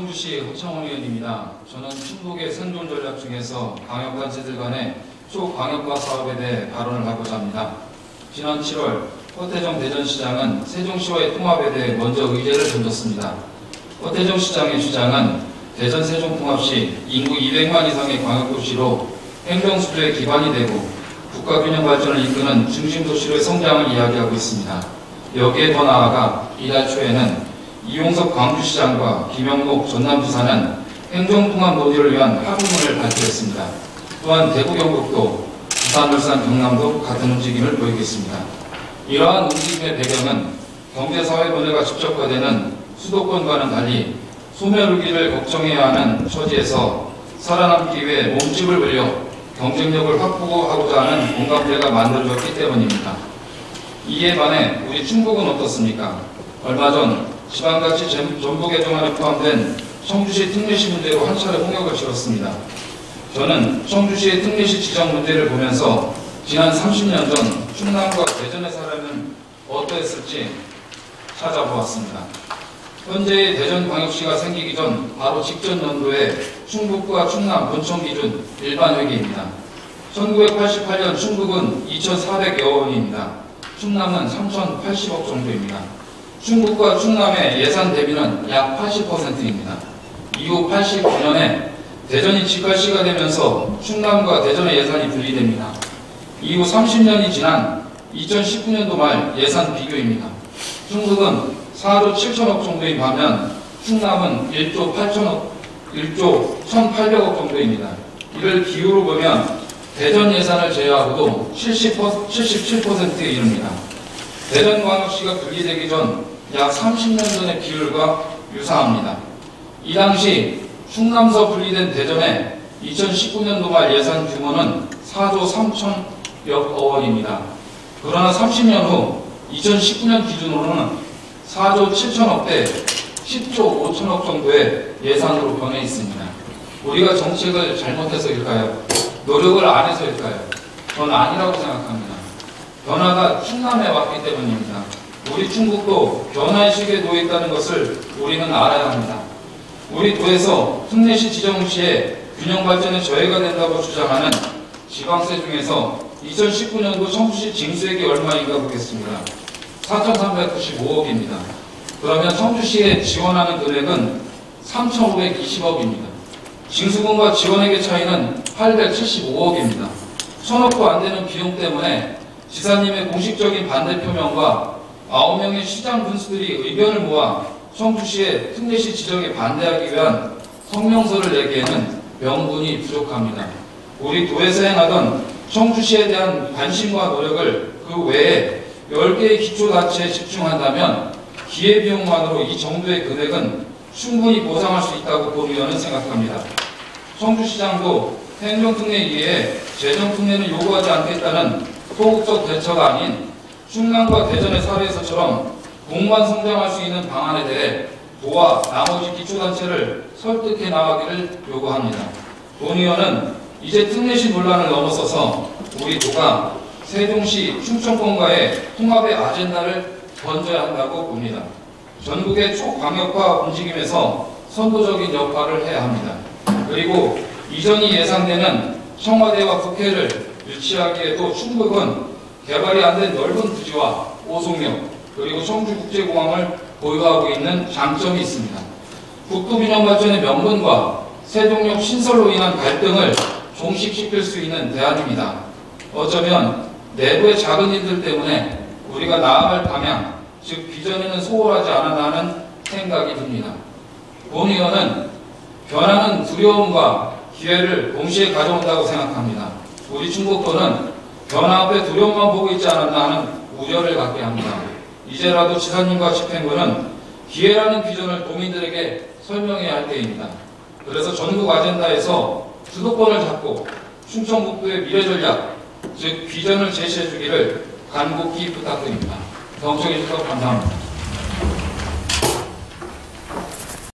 청주시 허창원 의원입니다. 저는 충북의 생존 전략 중에서 광역단체들 간의 초광역화 사업에 대해 발언을 하고자 합니다. 지난 7월 허태정 대전시장은 세종시와의 통합에 대해 먼저 의제를 던졌습니다. 허태정 시장의 주장은 대전 세종 통합 시 인구 200만 이상의 광역도시로 행정수도의 기반이 되고 국가균형 발전을 이끄는 중심도시로의 성장을 이야기하고 있습니다. 여기에 더 나아가 이달 초에는 이용섭 광주시장과 김영록 전남지사는 행정통합 논의를 위한 합의문을 발표했습니다. 또한 대구 경북도 부산, 울산, 경남도 같은 움직임을 보이고 있습니다. 이러한 움직임의 배경은 경제사회 분해가 집적화되는 수도권과는 달리 소멸위기를 걱정해야 하는 처지에서 살아남기 위해 몸집을 벌려 경쟁력을 확보하고자 하는 공감대가 만들어졌기 때문입니다. 이에 반해 우리 충북은 어떻습니까? 얼마 전 지방자치 전부 개정안에 포함된 청주시 특례시 문제로 한 차례 홍역을 치렀습니다. 저는 청주시의 특례시 지정 문제를 보면서 지난 30년 전 충남과 대전의 사람은 어떠했을지 찾아보았습니다. 현재의 대전광역시가 생기기 전 바로 직전 연도에 충북과 충남 본청 기준 일반회계입니다. 1988년 충북은 2,400여 원입니다. 충남은 3,080억 정도입니다. 충북과 충남의 예산 대비는 약 80%입니다. 이후 89년에 대전이 직할시가 되면서 충남과 대전의 예산이 분리됩니다. 이후 30년이 지난 2019년도 말 예산 비교입니다. 충북은 4조 7천억 정도인 반면 충남은 1조 1,800억 정도입니다. 이를 비율로 보면 대전 예산을 제외하고도 77%에 이릅니다. 대전광역시가 분리되기 전 약 30년 전의 비율과 유사합니다. 이 당시 충남서 분리된 대전의 2019년도 말 예산 규모는 4조 3천여 원입니다. 그러나 30년 후 2019년 기준으로는 4조 7천억 대 10조 5천억 정도의 예산으로 변해 있습니다. 우리가 정책을 잘못해서일까요? 노력을 안 해서일까요? 저는 아니라고 생각합니다. 변화가 충남에 왔기 때문입니다. 우리 충북도 변화의 시기에 놓여 있다는 것을 우리는 알아야 합니다. 우리 도에서 특례시 지정 시에 균형 발전에 저해가 된다고 주장하는 지방세 중에서 2019년도 청주시 징수액이 얼마인가 보겠습니다. 4,395억입니다. 그러면 청주시에 지원하는 금액은 3,520억입니다. 징수금과 지원액의 차이는 875억입니다. 1,000억도 안 되는 비용 때문에 지사님의 공식적인 반대 표명과 9명의 시장 군수들이 의견을 모아 청주시의 특례시 지정에 반대하기 위한 성명서를 내기에는 명분이 부족합니다. 우리 도에서 행하던 청주시에 대한 관심과 노력을 그 외에 10개의 기초단체에 집중한다면 기회비용만으로 이 정도의 금액은 충분히 보상할 수 있다고 본 의원은 생각합니다. 청주시장도 행정특례에 의해 재정특례는 요구하지 않겠다는 소극적 대처가 아닌 충남과 대전의 사례에서처럼 공만 성장할 수 있는 방안에 대해 도와 나머지 기초단체를 설득해 나가기를 요구합니다. 본 의원은 이제 특례시 논란을 넘어서서 우리 도가 세종시 충청권과의 통합의 아젠다를 던져야 한다고 봅니다. 전국의 초광역화 움직임에서 선도적인 역할을 해야 합니다. 그리고 이전이 예상되는 청와대와 국회를 유치하기에도 충북은 개발이 안 된 넓은 부지와 오송역 그리고 청주국제공항을 보유하고 있는 장점이 있습니다. 국토균형 발전의 명분과 세종역 신설로 인한 갈등을 종식시킬 수 있는 대안입니다. 어쩌면 내부의 작은 일들 때문에 우리가 나아갈 방향, 즉 비전에는 소홀하지 않았나 하는 생각이 듭니다. 본 의원은 변화는 두려움과 기회를 동시에 가져온다고 생각합니다. 우리 충북도는 변화 앞에 두려움만 보고 있지 않았나 하는 우려를 갖게 합니다. 이제라도 지사님과 집행부는 기회라는 비전을 도민들에게 설명해야 할 때입니다. 그래서 전국 아젠다에서 주도권을 잡고 충청북도의 미래 전략, 즉 비전을 제시해 주기를 간곡히 부탁드립니다. 경청해 주셔서 감사합니다.